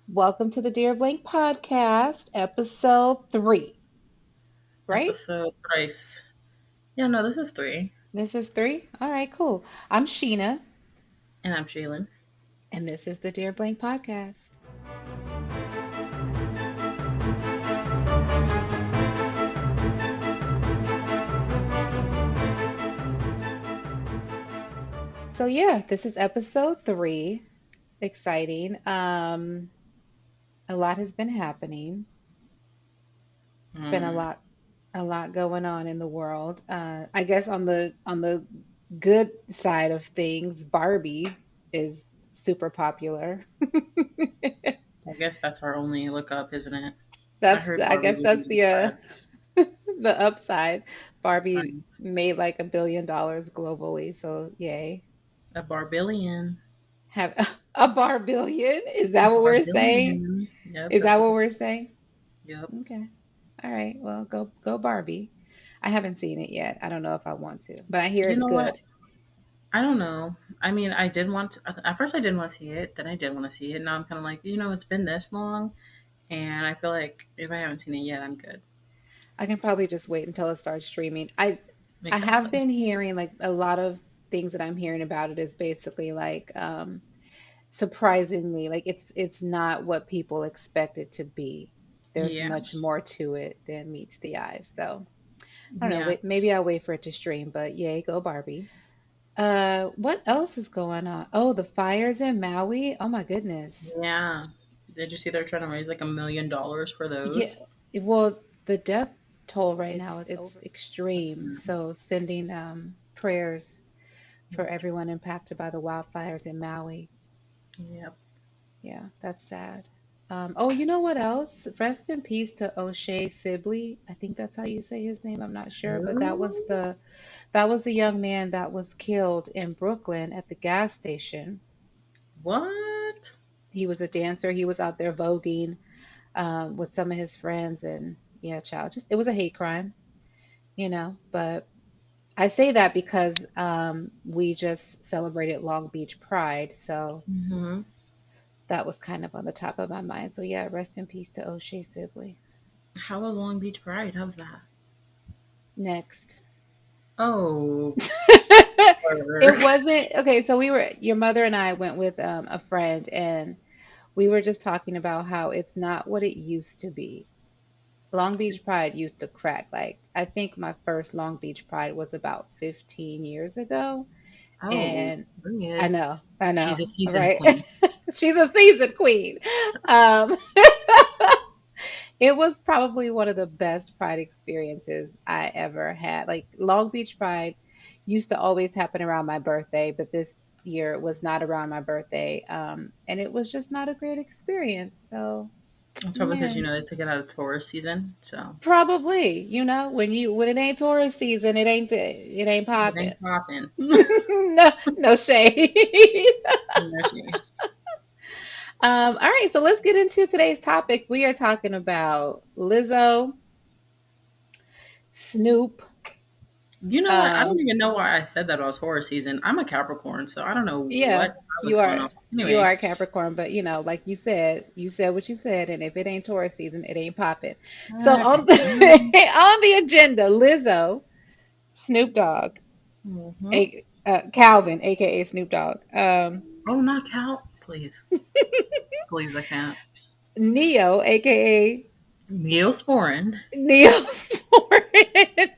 Welcome to the Dear Blank podcast, episode 3, right? Episode thrice. Yeah, no, this is three. This is 3? All right, cool. I'm Sheena, And I'm Shalyn. and this is the Dear Blank podcast. So, yeah, this is episode 3. Exciting. A lot has been happening. It's been a Mm. lot going on in the world. I guess on the good side of things, Barbie is super popular. I guess that's our only look up, isn't it? I That's heard I Barbie guess was that's really bad. the upside. Barbie Um, made like $1 billion globally, so yay. a barbillion. Have a bar billion? Is A that what we're saying? barbillion. Yep, Is that's that what what they. we're saying? Yep. Okay. All right. Well, go Barbie. I haven't seen it yet. I don't know if I want to, but I hear You it's know what? good. I don't know. I mean, I did want to. At first, I didn't want to see it. Then I did want to see it. Now I'm kind of like, it's been this long, and I feel like if I haven't seen it yet, I'm good. I can probably just wait until it starts streaming. I have Exactly. been hearing like a lot of things that I'm hearing about it is basically like surprisingly like it's not what people expect it to be. There's Yeah. much more to it than meets the eye. So I don't know. Yeah. Maybe I'll wait for it to stream. But yay, go Barbie. What else is going on? Oh, the fires in Maui. Oh my goodness. Yeah. Did you see they're trying to raise like $1 million for Yeah. those? Well, the death toll right now it's That's extreme. nuts. So sending prayers for everyone impacted by the wildfires in Maui. Yep. Yeah, that's sad. Oh, you know what else? Rest in peace to O'Shea Sibley. I think that's how you say his name. I'm not sure, but Who? that was the young man that was killed in Brooklyn at the gas station. What? He was a dancer. He was out there voguing with some of his friends, and yeah, child, just it was a hate crime, But I say that because we just celebrated Long Beach Pride, so Hmm. that was kind of on the top of my mind. So yeah, rest in peace to O'Shea Sibley. How was Long Beach Pride? How's that? Next. Oh, It work. wasn't okay. So your mother and I went with a friend, and we were just talking about how it's not what it used to be. Long Beach Pride used to crack. Like, I think my first Long Beach Pride was about 15 years ago. Oh, And bring I it. know, She's a seasoned right? queen. She's a seasoned queen. Um, it was probably one of the best Pride experiences I ever had. Like Long Beach Pride used to always happen around my birthday, but this year it was not around my birthday. And it was just not a great experience. So, It's probably because yeah, they took it out of tourist season, so probably, when it ain't tourist season, it ain't it popping. ain't popping. No, no shade. Mercy. All right, so let's get into today's topics. We are talking about Lizzo, Snoop. You know what? I don't Um, even know why I said that about horror season. I'm a Capricorn, so I don't know yeah, was going on. you Anyway, are a Capricorn, but like you said what you said, and if it ain't Taurus season, it ain't popping. So on the okay. on the agenda, Lizzo, Snoop Dogg, Hmm. Calvin, aka Snoop Dogg, Oh, not Cal. Please. Please, I can't. Neo, aka Neosporin. Neosporin.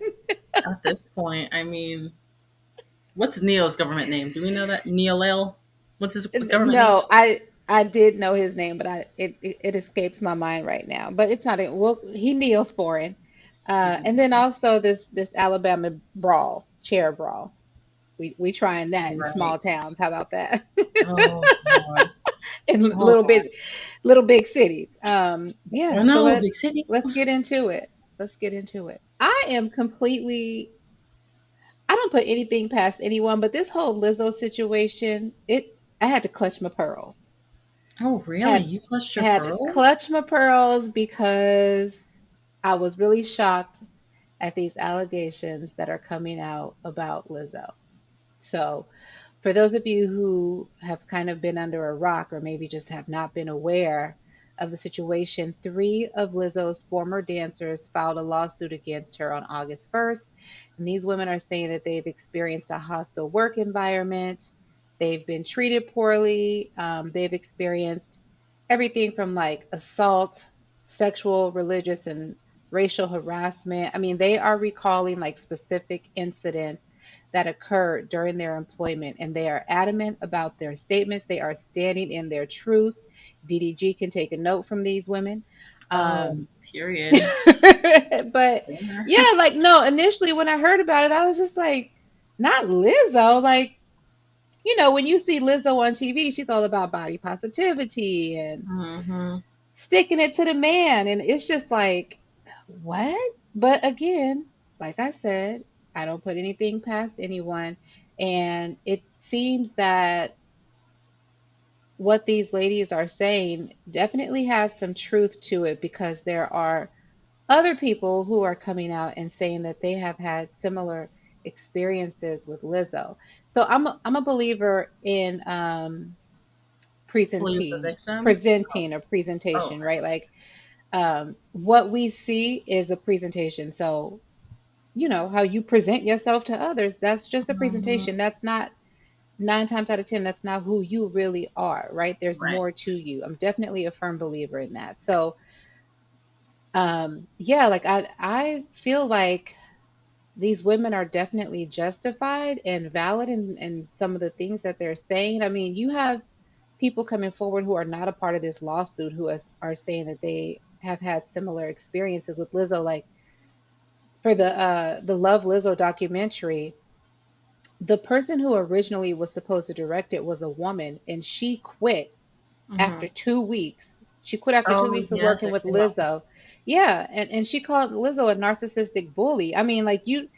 At this point, I mean, what's Neo's government name? Do we know that? Neolale? What's his government name? No, I did know his name, but it escapes my mind right now. But it's not it. Well, he Neosporin, He's a and then also this Alabama brawl, chair brawl. We trying that in small right. towns. How about that? Oh god. In Oh god. little big cities. Yeah. Oh So no, big cities. let's get into it. Let's get into it. I am completely. I don't put anything past anyone, but this whole Lizzo situation, I had to clutch my pearls. Oh really? Had You clutched your had to pearls? clutch my pearls because I was really shocked at these allegations that are coming out about Lizzo. So, for those of you who have kind of been under a rock or maybe just have not been aware, of the situation, three of Lizzo's former dancers filed a lawsuit against her on August 1st. And these women are saying that they've experienced a hostile work environment, they've been treated poorly, they've experienced everything from like assault, sexual, religious, and racial harassment. I mean, they are recalling like specific incidents that occurred during their employment, and they are adamant about their statements. They are standing in their truth. DDG can take a note from these women. Oh, Um, period. but There. yeah, like no, initially when I heard about it, I was just like, not Lizzo. Like, when you see Lizzo on TV, she's all about body positivity and Mm-hmm. sticking it to the man. And it's just like, what? But again, like I said, I don't put anything past anyone. And it seems that what these ladies are saying definitely has some truth to it, because there are other people who are coming out and saying that they have had similar experiences with Lizzo. So I'm a believer in Believe the presenting victim. presenting or Oh, presentation, okay. right? Like what we see is a presentation. So, how you present yourself to others, that's just a Mm-hmm. presentation. That's not, nine times out of 10, that's not who you really are, right? There's Right. more to you. I'm definitely a firm believer in that. So, yeah, like I feel like these women are definitely justified and valid in some of the things that they're saying. I mean, you have people coming forward who are not a part of this lawsuit who are saying that they have had similar experiences with Lizzo. Like for the Love Lizzo documentary, the person who originally was supposed to direct it was a woman, and she quit Mm-hmm. after 2 weeks. She quit after two Oh, weeks of yes, working I with heard about Lizzo. this. Yeah, and she called Lizzo a narcissistic bully. I mean, like you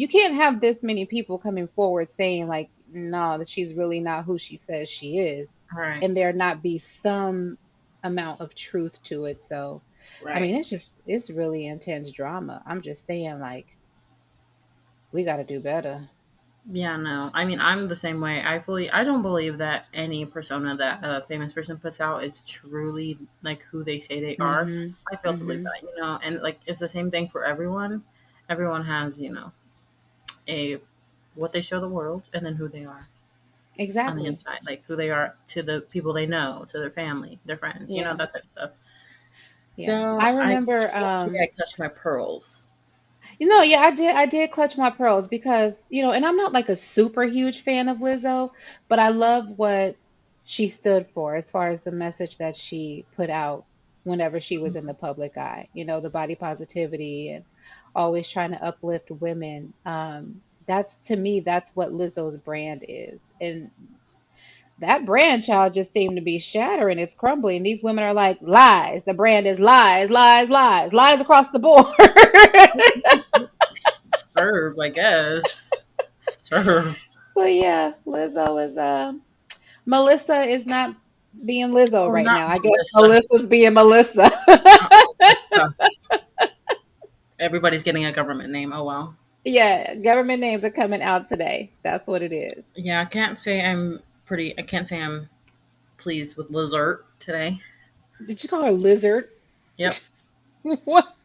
can't have this many people coming forward saying like, no, that she's really not who she says she is, Right. and there not be some amount of truth to it. So, I Right. mean, it's really intense drama. I'm just saying, like, we got to do better. Yeah, no. I mean, I'm the same way. I don't believe that any persona that a famous person puts out is truly like who they say they are. Mhm. I fail to believe Mhm. that, and like it's the same thing for everyone. Everyone has, a what they show the world and then who they are on the Exactly. inside, like who they are to the people they know, to their family, their friends, Yeah. that type of stuff. Yeah. So I I remember luckily I clutched my pearls. Yeah, I did clutch my pearls because, and I'm not like a super huge fan of Lizzo, but I love what she stood for as far as the message that she put out whenever she was in the public eye. The body positivity and always trying to uplift women. That's to me, that's what Lizzo's brand is. And that brand child just seemed to be shattering. It's crumbling. These women are like, lies. The brand is lies, lies, lies, lies across the board. Serve, I guess. Serve. But yeah, Lizzo is Melissa is not being Lizzo Oh, right not now. I guess Melissa. Melissa's being Melissa. Not Melissa. Everybody's getting a government name. Oh well. Yeah, government names are coming out today. That's what it is. Yeah, I can't say I'm pleased with Lizard today. Did you call her lizard? Yep. What?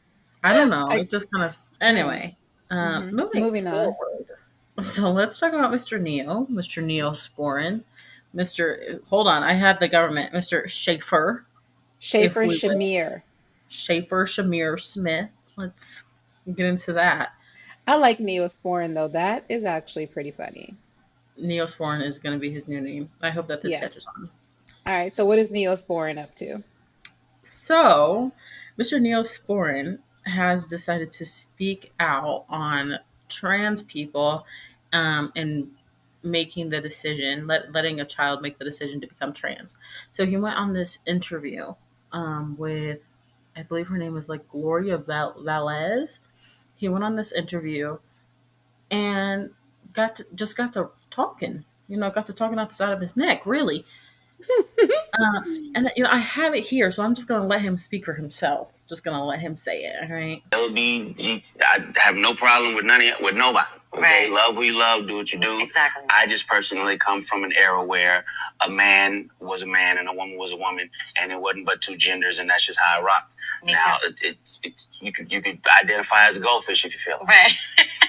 I don't know. I It just kind of mm, anyway. Moving Moving on. forward. So let's talk about Mr. Neo, Mr. Neosporin, Mr. Hold on, I had the government, Mr. Schaefer. If Schaefer we would, Shamir. Schaefer Shamir Smith. Let's get into that. I like Neosporin though. That is actually pretty funny. Neosporin is going to be his new name. I hope that this Yeah. catches on. All right. So what is Neosporin up to? So, Mr. Neosporin has decided to speak out on trans people and making the decision, letting a child make the decision to become trans. So he went on this interview with, I believe her name was like Gloria Valez. He went on this interview and got to talking. Got to talking out the side of his neck, really. Uh, and I have it here, so I'm just gonna let him speak for himself. Just gonna let him say it. All right. I have no problem with with nobody. Okay, right. Love who you love, do what you do. Exactly. I just personally come from an era where a man was a man and a woman was a woman, and it wasn't but two genders, and that's just how I rocked. Me now, you could identify as a goldfish if you feel it. Right.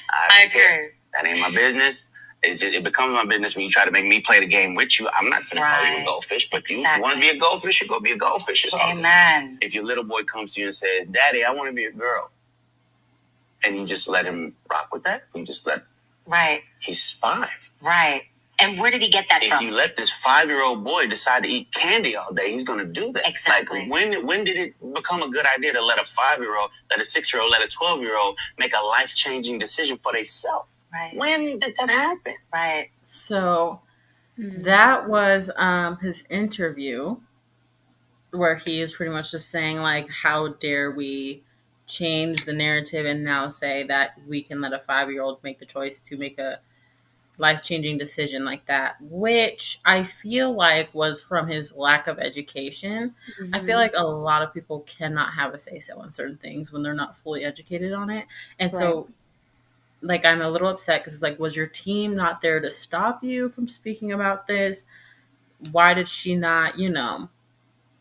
I agree. That ain't my business. It becomes my business when you try to make me play the game with you. I'm not going to call you a goldfish, but you want to be a goldfish, you go be a goldfish. Amen. If your little boy comes to you and says, "Daddy, I want to be a girl," and you just let him rock with that, you just let. Right. He's 5. Right. And where did he get that from? If you let this 5-year-old boy decide to eat candy all day, he's going to do that. Exactly. Like, when did it become a good idea to let a 5-year-old, let a 6-year-old, let a 12-year-old make a life-changing decision for themselves? Right. When did that happen? Right. So that was his interview where he is pretty much just saying, like, how dare we change the narrative and now say that we can let a 5-year-old make the choice to make a life-changing decision like that, which I feel like was from his lack of education. I feel like a lot of people cannot have a say-so on certain things when they're not fully educated on it. And so like, I'm a little upset because it's like, was your team not there to stop you from speaking about this? Why did she not,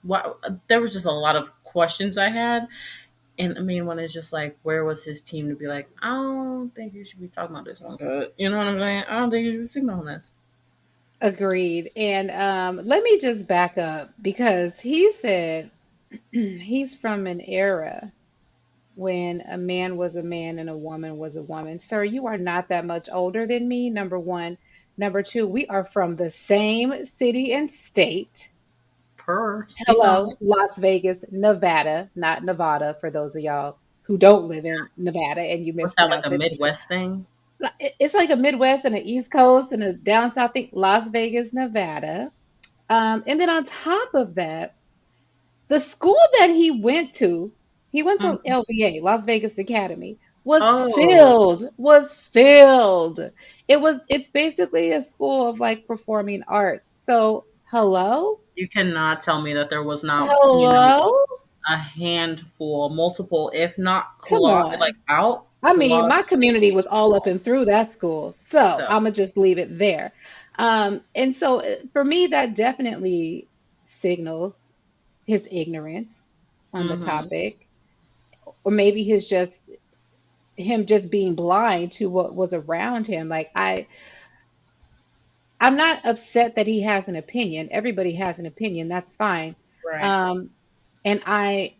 what? There was just a lot of questions I had. And the main one is just like, where was his team to be like, I don't think you should be talking about this one. But you know what I'm saying? I don't think you should be speaking on this. Agreed. And let me just back up because he said he's from an era when a man was a man and a woman was a woman. Sir, you are not that much older than me, number one. Number two, we are from the same city and state. Speak on Hello, it. Las Vegas, Nevada, not Nevada, for those of y'all who don't live in Nevada and you What's that, like mispronounce a it. Midwest thing? It's like a Midwest and an East Coast and a down south thing, Las Vegas, Nevada. And then on top of that, the school that he went to Mm. LVA, Las Vegas Academy, Oh, was filled. It's basically a school of like performing arts. So, hello? you cannot tell me that there was not, Hello? a handful, multiple, if not Come on. I mean, my closet community was all up people. and through that school. So, So, I'm gonna just leave it there. And so for me, that definitely signals his ignorance on the hmm topic, or maybe him just being blind to what was around him. Like I'm not upset that he has an opinion. Everybody has an opinion. That's fine. right. Um, and I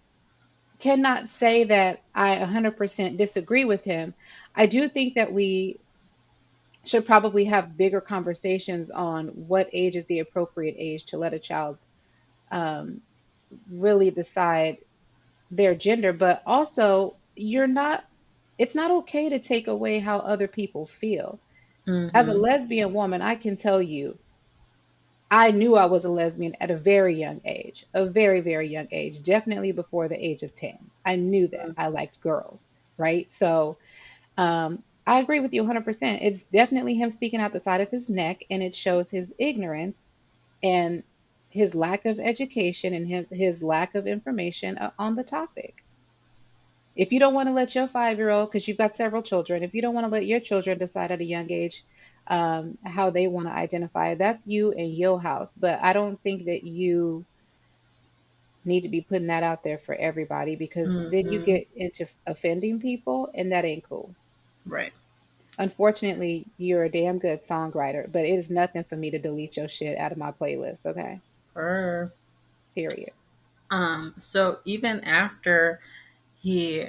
cannot say that I 100% disagree with him. I do think that we should probably have bigger conversations on what age is the appropriate age to let a child um, really decide their gender, but also it's not okay to take away how other people feel. As a hmm lesbian woman, I can tell you, I knew I was a lesbian at a very young age, a very, very young age, definitely before the age of 10. I knew that I liked girls, right? So I agree with you 100%. It's definitely him speaking out the side of his neck, and it shows his ignorance and his lack of education and his lack of information on the topic. If you don't want to let your 5-year-old, because you've got several children, if you don't want to let your children decide at a young age how they want to identify, that's you and your house. But I don't think that you need to be putting that out there for everybody because then you hmm get into offending people, and that ain't cool. Right. Unfortunately, you're a damn good songwriter, but it is nothing for me to delete your shit out of my playlist, okay? Her. Period. So even after he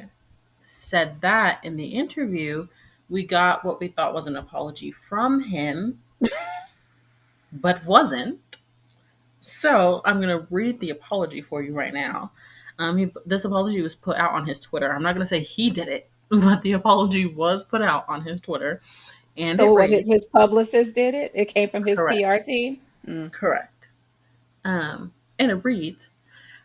said that in the interview, we got what we thought was an apology from him, but wasn't. So I'm gonna read the apology for you right now. This apology was put out on his Twitter. I'm not gonna say he did it, but the apology was put out on his Twitter, and So it what reads his publicist did it? It came from his correct. PR team? Mm. Correct. And it reads,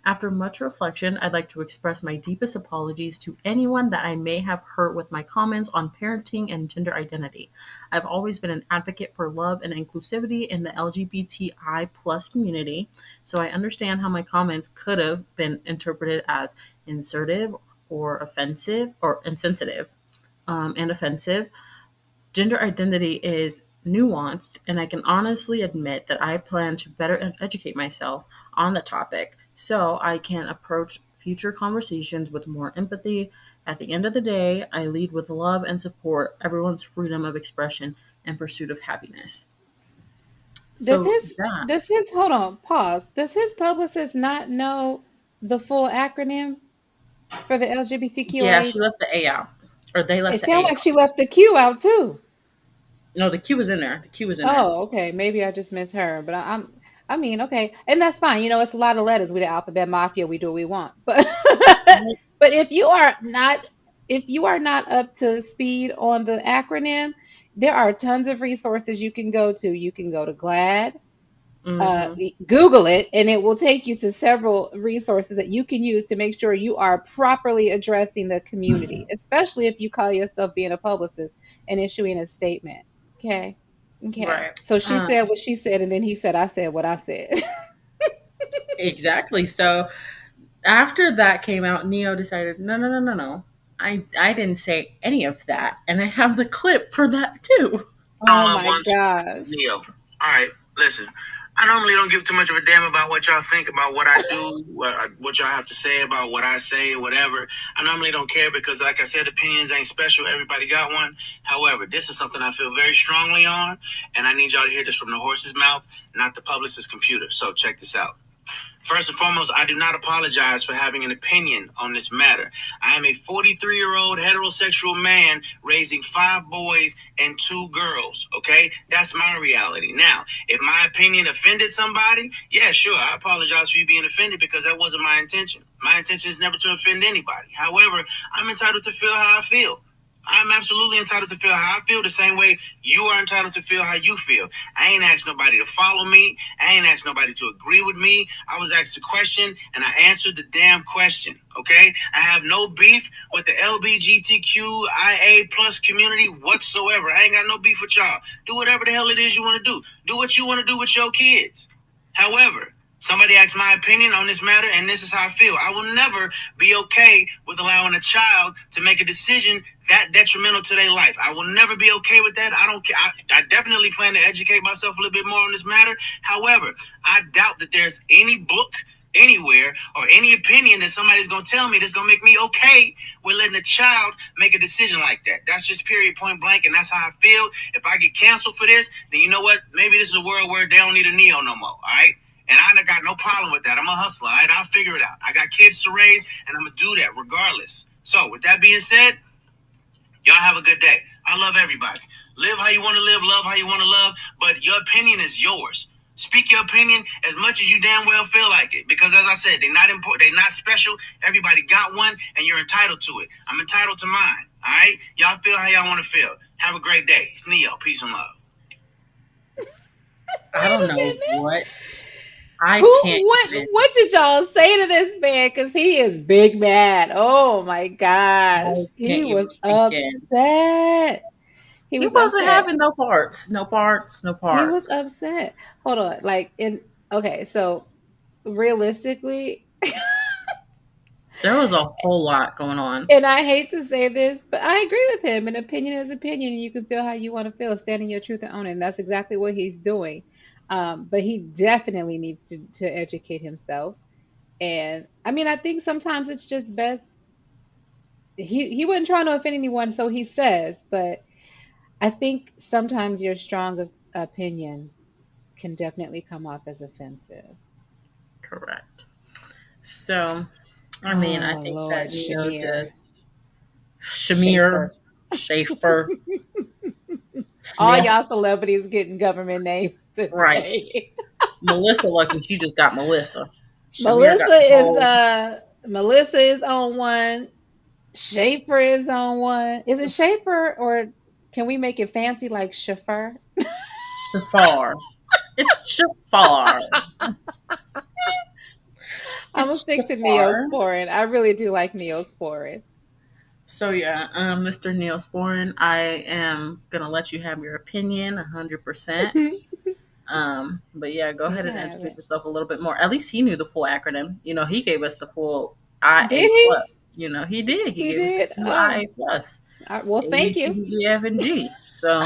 After much reflection, I'd like to express my deepest apologies to anyone that I may have hurt with my comments on parenting and gender identity. I've always been an advocate for love and inclusivity in the LGBTI plus community, so I understand how my comments could have been interpreted as insertive or offensive or insensitive and offensive. Gender identity is nuanced, and I can honestly admit that I plan to better educate myself on the topic so I can approach future conversations with more empathy. At the end of the day, I lead with love and support everyone's freedom of expression and pursuit of happiness. Does So, his yeah. does his hold on, pause. Does his publicist not know the full acronym for the Yeah, LGBTQIA? she left the A out. Or they left It the sounds A like out. she left the Q out too. No, the Q was in there. The Q was in there. Oh, okay. Maybe I just missed her, but I mean, okay, and that's fine. You know, it's a lot of letters. We the alphabet mafia. We do what we want, but but if you are not up to speed on the acronym, there are tons of resources you can go to. You can go to GLAD, Mm-hmm. Google it, and it will take you to several resources that you can use to make sure you are properly addressing the community, especially if you call yourself being a publicist and issuing a statement. Okay. Okay. Right. So she said what she said, and then he said, I said what I said. Exactly. So after that came out, Neo decided, no, no, no, no, no. I didn't say any of that. And I have the clip for that too. Oh Loved my ones, gosh. Neo. All right, listen. I normally don't give too much of a damn about what y'all think about what I do, what y'all have to say about what I say, whatever. I normally don't care because, like I said, opinions ain't special. Everybody got one. However, this is something I feel very strongly on, and I need y'all to hear this from the horse's mouth, not the publicist's computer. So check this out. First and foremost, I do not apologize for having an opinion on this matter. I am a 43-year-old heterosexual man raising 5 boys and 2 girls, okay? That's my reality. Now, if my opinion offended somebody, yeah, sure, I apologize for you being offended because that wasn't my intention. My intention is never to offend anybody. However, I'm entitled to feel how I feel. I'm absolutely entitled to feel how I feel the same way you are entitled to feel how you feel. I ain't asked nobody to follow me. I ain't asked nobody to agree with me. I was asked a question and I answered the damn question. Okay? I have no beef with the LBGTQIA plus community whatsoever. I ain't got no beef with y'all. Do whatever the hell it is you want to do. Do what you want to do with your kids. However, somebody asked my opinion on this matter, and this is how I feel. I will never be okay with allowing a child to make a decision that detrimental to their life. I will never be okay with that. I don't care. I definitely plan to educate myself a little bit more on this matter. However, I doubt that there's any book anywhere or any opinion that somebody's going to tell me that's going to make me okay with letting a child make a decision like that. That's just period, point blank, and that's how I feel. If I get canceled for this, then you know what? Maybe this is a world where they don't need a Neo no more, all right? And I got no problem with that. I'm a hustler, all right? I'll figure it out. I got kids to raise, and I'm going to do that regardless. So with that being said, y'all have a good day. I love everybody. Live how you want to live, love how you want to love, but your opinion is yours. Speak your opinion as much as you damn well feel like it. Because as I said, they're not important, they're not special. Everybody got one, and you're entitled to it. I'm entitled to mine. All right? Y'all feel how y'all want to feel. Have a great day. It's Neo. Peace and love. I Wait don't a know minute. what. I Who can't even. what did y'all say to this man? Because he is big mad. Oh my gosh. I can't He even was begin. upset. He He was wasn't upset. having no parts. No parts. No He was parts. upset. Hold on. Like in okay, so realistically, There was a whole lot going on. and I hate to say this, but I agree with him. An opinion is opinion, and you can feel how you want to feel, stand in your truth and own it. And that's exactly what he's doing. But he definitely needs to educate himself. And I mean, I think sometimes it's just best. He wasn't trying to offend anyone, so he says. But I think sometimes your strong opinions can definitely come off as offensive. Correct. So, I mean, I Oh think that Lord, Neo Shamir, just Shamir, Schaefer. Schaefer, All Smith. y'all celebrities getting government names Right. today. Melissa lucky she just got Melissa. Shamir got Melissa the is whole Melissa is on one. Schaefer is on one. Is it Schaefer or can we make it fancy like chauffeur? Shafar. It's Shafar. I'm gonna It's stick to Jafar. Neosporin. I really do like Neosporin. So yeah, Mr. Neosporin, I am gonna let you have your opinion 100%. But yeah, go You ahead can and have educate it. yourself a little bit more. At least he knew the full acronym. He gave us the full Did IA he? plus. He did. He He gave us the did. full Oh, IA plus. well, A B thank C you. D E F and G. So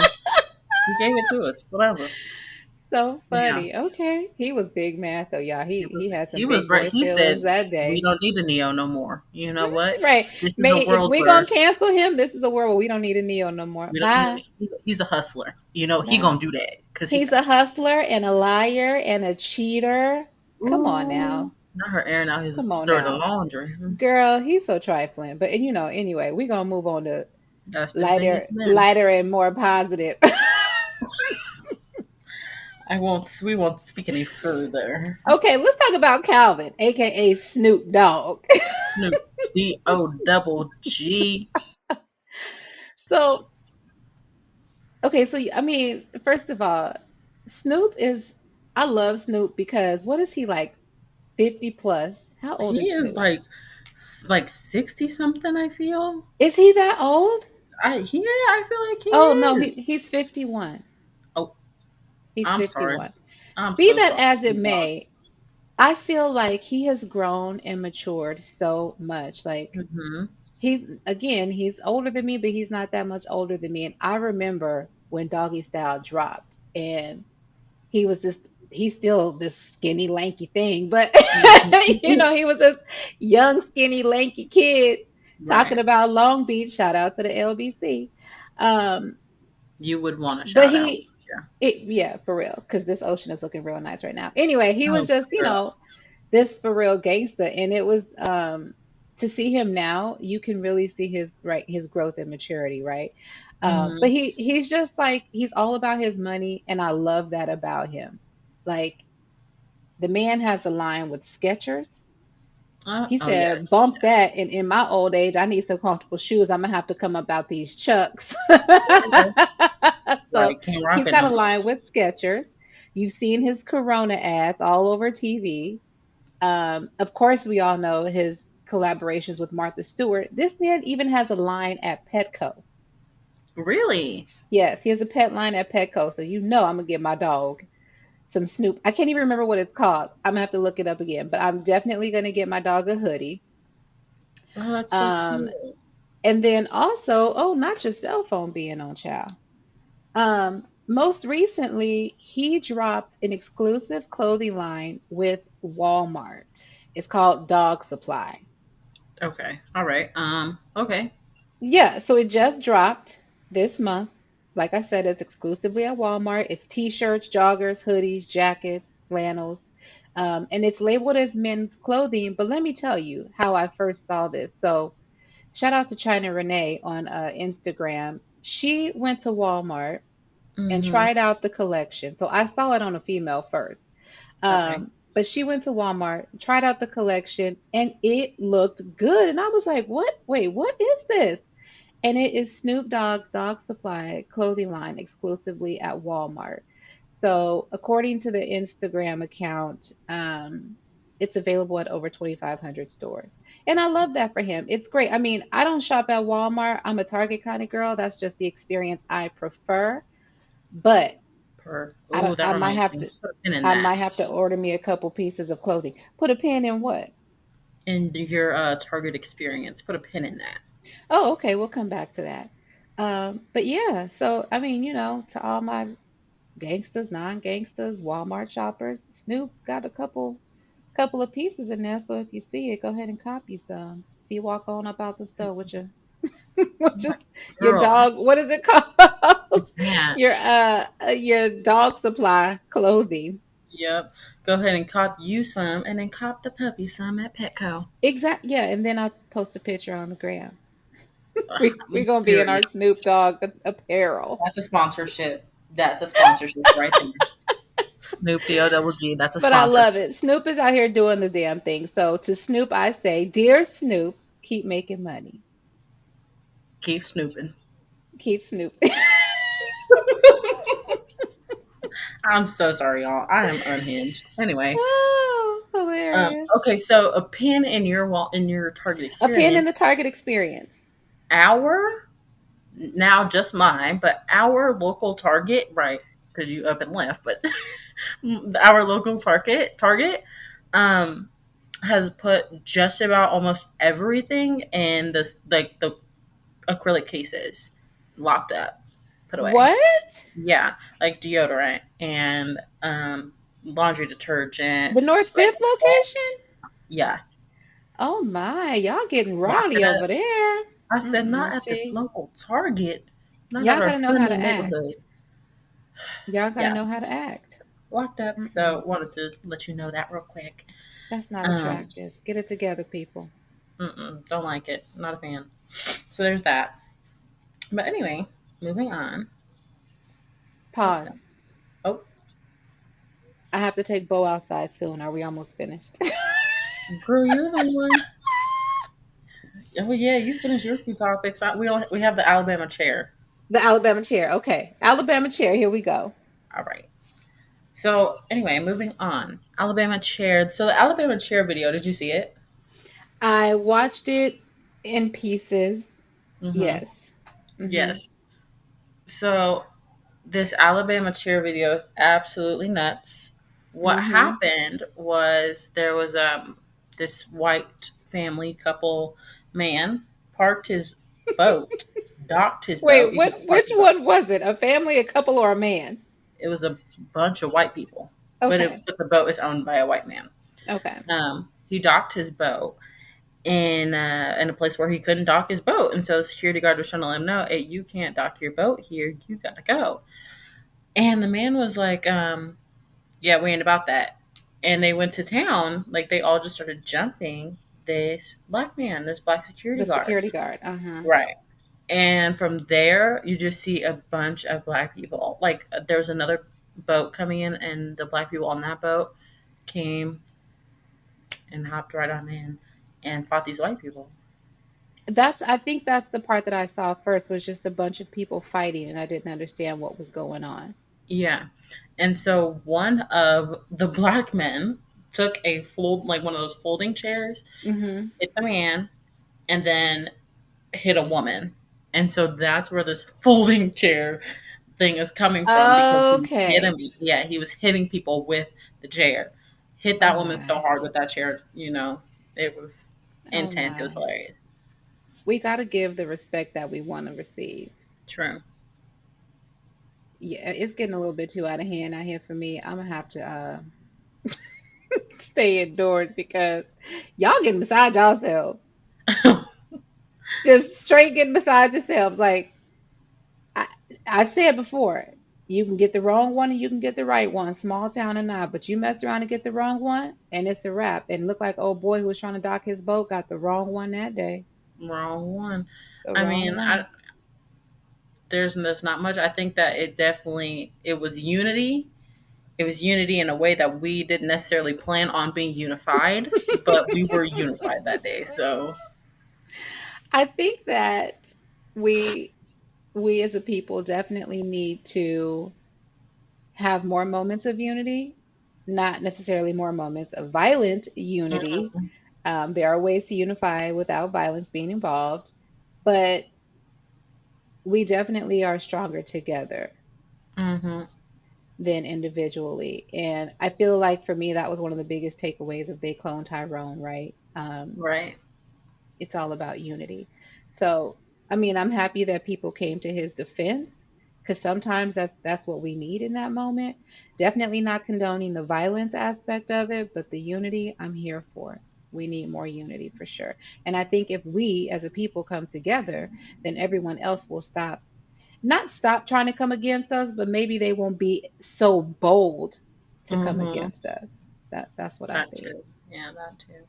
he gave it to us. Whatever. So Yeah. funny. Okay, he was big mad though, y'all. He He was he had some he was big right. boy He feelings said that we day. don't need a Neo no more. You know what? Right. This is a If world we're gonna where cancel him, this is a world where we don't need a Neo no more. we don't need Bye. it. He's a hustler. He Bye. gonna do that because he He's got a to. hustler and a liar and a cheater. Come on Ooh, now. not her airing out his Come on dirty now. laundry. Girl, he's so trifling. But anyway, we're gonna move on to That's them things, lighter, men. lighter and more positive. I won't. We won't speak any further. Okay, let's talk about Calvin, aka Snoop Dogg. Snoop, DOG. So, okay, so I mean, first of all, Snoop is I love Snoop because what is he like 50 plus? How old He is is Snoop? like 60 something. I feel. Is he that old? I feel like he Oh no, is. he's 51. Oh, He's I'm sorry. 51. I'm Be so that sorry. as it may, I feel like he has grown and matured so much. Like Mm-hmm. he's older than me, but he's not that much older than me. And I remember when Doggy Style dropped and he was this he's still this skinny lanky thing, but he was this young skinny lanky kid talking Right. about Long Beach. Shout out to the LBC. um You would want to but shout out. he Yeah. yeah, for real, because this ocean is looking real nice right now. Anyway, he Oh, was just girl. this for real gangster, and it was to see him now, you can really see his growth and maturity, right? But Mm-hmm. he's just like he's all about his money, and I love that about him. Like the man has a line with Skechers. He Oh yes. said, "Bump that." And in my old age, I need some comfortable shoes. I'm gonna have to come about these Chucks. Okay. So Right. Can't rock he's it got no a more. line with Skechers. You've seen his Corona ads all over TV. Of course, we all know his collaborations with Martha Stewart. This man even has a line at Petco. Really? Yes, he has a pet line at Petco. So I'm gonna give my dog some Snoop. I can't even remember what it's called. I'm gonna have to look it up again. But I'm definitely gonna get my dog a hoodie. Oh, that's so Um, cute. and then also, oh, not your cell phone being on, child. Most recently, he dropped an exclusive clothing line with Walmart. It's called Dog Supply. Okay. All right. Okay. Yeah, so it just dropped this month. Like I said, it's exclusively at Walmart. It's t-shirts, joggers, hoodies, jackets, flannels, and it's labeled as men's clothing. But let me tell you how I first saw this. So shout out to China Renee on Instagram. She went to Walmart and Mm-hmm. tried out the collection. So I saw it on a female first. Okay. But she went to Walmart, tried out the collection, and it looked good. And I was like, what? Wait, what is this? And it is Snoop Dogg's Dog Supply clothing line exclusively at Walmart. So, according to the Instagram account, it's available at over 2,500 stores. And I love that for him. It's great. I mean, I don't shop at Walmart. I'm a Target kind of girl. That's just the experience I prefer. But I Oh, don't, that reminds me. Put a pin in I that. might have to order me a couple pieces of clothing. Put a pin in what? In your Target experience, put a pin in that. Oh, okay. We'll come back to that. But yeah, so I mean, to all my gangsters, non-gangsters, Walmart shoppers, Snoop got a couple of pieces in there. So if you see it, go ahead and cop you some. See, you walk on up out the store with your with just your Girl, dog. What is it called? yeah. Your dog supply clothing. Yep. Go ahead and cop you some, and then cop the puppy some at Petco. Exact. Yeah, and then I'll post a picture on the gram. Ugh, We're gonna be in our period. Snoop Dogg apparel. That's a sponsorship. That's a sponsorship right there. Snoop D-O-double-G. That's a But I love sponsorship. it. Snoop is out here doing the damn thing. So to Snoop, I say, dear Snoop, keep making money. Keep snooping. Keep Snoop. I'm so sorry, y'all. I am unhinged. Anyway, Oh, hilarious. Okay, so a pin in your wall in your Target A pin in the experience. Target experience. Our now just mine, but our local Target, right? Because you up and left, but our local Target, um, has put just about almost everything in this like the acrylic cases locked up, put away. What? Yeah, like deodorant and laundry detergent. The North Like, Fifth location? yeah, Oh my, y'all getting locked rowdy it up. over there. I said, not at the See, local Target, not at y'all our gotta know how to friendly act. neighborhood. Y'all gotta Yeah, know how to act. locked up. Mm-mm. So wanted to let you know that real quick. That's not Um, attractive. Get it together, people. don't like it. Not a fan. So there's that. But anyway, moving on. What's up? Pause. Oh, I have to take Bo outside soon. Are we almost finished? girl, you're the one. Oh yeah, you finished your two topics. We have the Alabama chair. The Alabama chair. Okay. Alabama chair. Here we go. All right. So anyway, moving on. Alabama chair. So the Alabama chair video. Did you see it? I watched it in pieces. Mm-hmm. Yes. Hmm. Yes. So this Alabama cheer video is absolutely nuts. What Hmm. happened was there was this white family couple man parked his boat, docked his boat. Wait, You what? can't park Which your boat. one was it? A family, a couple, or a man? It was a bunch of white people, Okay. but the boat is owned by a white man. Okay. He docked his boat in a place where he couldn't dock his boat, and so the security guard was trying to let him know, "Hey, you can't dock your boat here. You gotta go." And the man was like, "Yeah, we ain't about that." And they went to town, like they all just started jumping this black man, this black security The guard, security guard. Uh-huh. right? And from there, you just see a bunch of black people. Like there was another boat coming in, and the black people on that boat came and hopped right on in and fought these white people. I think that's the part that I saw first was just a bunch of people fighting and I didn't understand what was going on. Yeah. And so one of the black men took like one of those folding chairs, Hmm. hit the man, and then hit a woman. And so that's where this folding chair thing is coming from because he hit him. Okay. Yeah, he was hitting people with the chair. Hit Oh that woman so my. hard with that chair. It was Oh intense. It was my. hilarious. We got to give the respect that we want to receive. True. Yeah, it's getting a little bit too out of hand out here for me. I'm gonna have to stay indoors because y'all getting beside yourselves. Just straight getting beside yourselves. Like I, I said before, you can get the wrong one and you can get the right one, small town or not. But you mess around and get the wrong one, and it's a wrap. And look like old boy who was trying to dock his boat got the wrong one that day. Wrong one. The I wrong mean, one. there's not much. I think that it was unity. It was unity in a way that we didn't necessarily plan on being unified, but we were unified that day. So I think that we we as a people definitely need to have more moments of unity, not necessarily more moments of violent unity. mm-hmm. There are ways to unify without violence being involved, but we definitely are stronger together Mm-hmm. than individually. And I feel like for me, that was one of the biggest takeaways of They Clone Tyrone, right? Right. It's all about unity. So, I mean, I'm happy that people came to his defense because sometimes that's what we need in that moment. Definitely not condoning the violence aspect of it, but the unity, I'm here for. We need more unity for sure. And I think if we as a people come together, then everyone else will not stop trying to come against us, but maybe they won't be so bold to come Mm-hmm. against us. That's what I That think. too. Yeah, that too.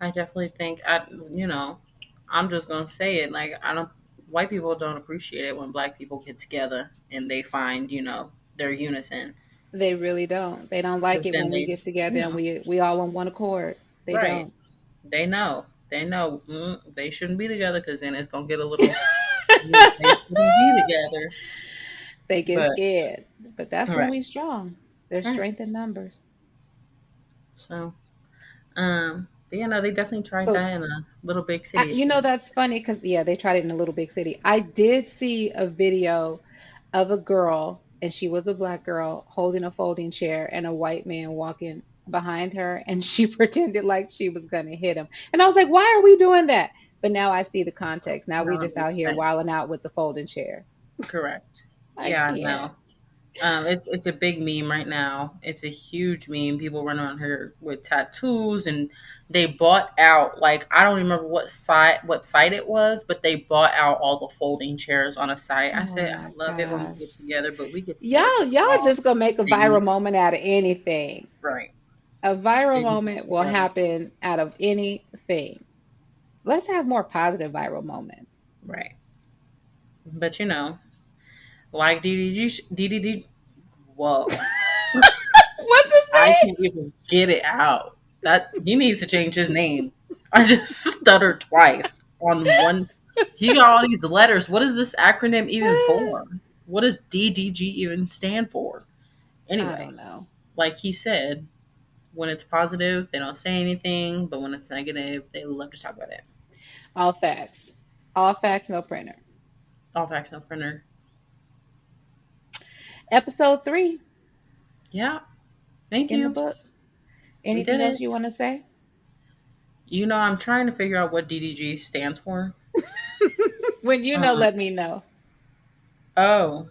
I definitely think I'm just gonna say it. Like I don't. White people don't appreciate it when black people get together and they find their unison They really don't. They don't like because it then when we they get together you and know we all on one accord. They right. don't. They know they shouldn't be together because then it's gonna get a little. They shouldn't be together. They get But scared. But that's when right, we strong. There's right. strength in numbers. So But yeah, no, they definitely tried So that in a little big city. that's funny because yeah, they tried it in a little big city. I did see a video of a girl, and she was a black girl holding a folding chair, and a white man walking behind her, and she pretended like she was gonna hit him. And I was like, why are we doing that? But now I see the context. Now we Now it just out makes here wilding sense. out with the folding chairs. Correct. I Yeah, can't. no. It's a big meme right now. It's a huge meme. People run around here with tattoos, and they bought out, like, I don't remember what site it was, but they bought out all the folding chairs on a site. I Oh said I my love it when we get gosh. together, but we get together for Y'all small just gonna make a viral things. moment out of anything. Right. A viral They just moment will happen out of anything. Let's have more positive viral moments. right. But like DDD. Whoa. What's his I name? can't even get it out. That he needs to change his name. I just stuttered twice on one. He got all these letters. What is this acronym even for? What does DDG even stand for? I Anyway, don't know. like he said, when it's positive, they don't say anything, but when it's negative, they love to talk about it. All facts. All facts, no printer. All facts, no printer. Episode 3 Yeah, thank in the you. book. We did Anything else it. you want to say? I'm trying to figure out what DDG stands for. When you know, Uh, let me know. oh,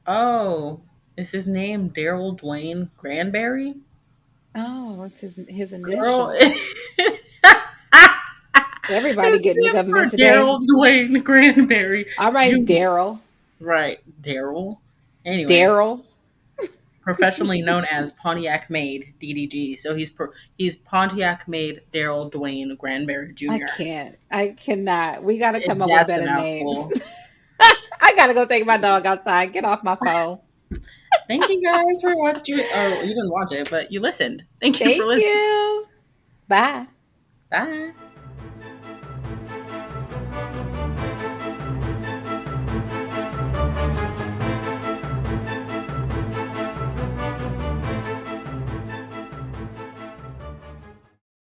oh, is his name Daryl Dwayne Granberry? Oh, it's his Girl, initials. it Everybody getting the stands government for today. Daryl Dwayne Granberry All right, Jr. Daryl. Right, Daryl. Anyway, Daryl. professionally known as Pontiac Made DDG. So he's Pontiac Made Daryl Dwayne Granberry I Jr. can't. I cannot. We got to come up with That's a better names. mouthful. I got to go take my dog outside. Get off my phone. Thank you guys for watching. Or you didn't watch it, but you listened. Thank you for Thank listening. you. Bye. Bye.